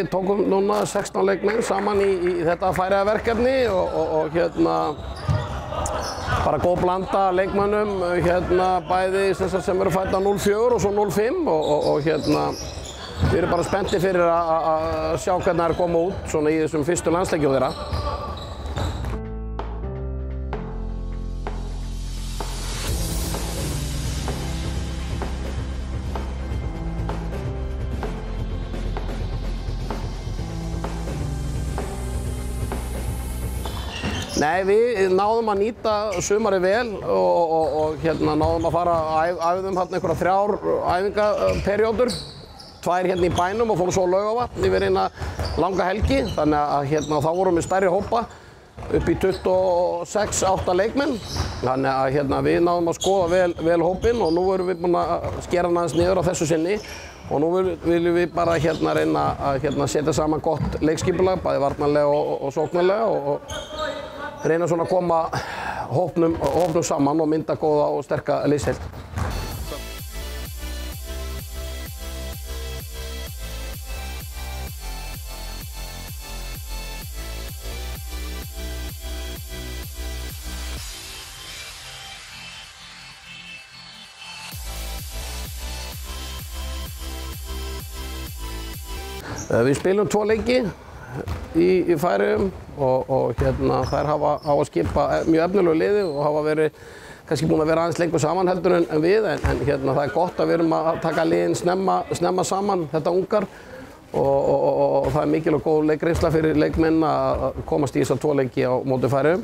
við tókum núna 16 leikmenn saman í þetta færiðaverkefni og bara góð blanda leikmönnum bæði sem eru fædda 04 og svo 05 og við erum bara spenntir fyrir að sjá hvernig það er að koma út svona í þessum fyrstu landsleikjum þeirra. Nei, við náðum að nýta sumarið vel og náðum að fara æfðum einhverja 3 æfingaperjódur, 2 í bænum og fórum svo á Laugarvatn yfir eina langa helgi, þannig að þá vorum við stærri hópa upp í 26-8 leikmenn, þannig að við náðum að skoða vel hópinn og nú erum við búin að skera hann aðeins niður á þessu sinni og nú viljum við bara reyna að setja saman gott leikskipulag, bæði varnarlega og sóknarlega og reyna svona að koma hópnum saman og mynda góða og sterka liðsheild. Við spilum 2 leiki í Færeyjum og þær hafa að skipa mjög efnilegu liði og hafa verið kannski búin að vera aðeins lengur saman heldur en við en það er gott að við erum að taka liðin snemma saman, þetta ungar og það er mikil og góð leikreynsla fyrir leikmenn að komast í þessar 2 leiki á móti Færeyjum.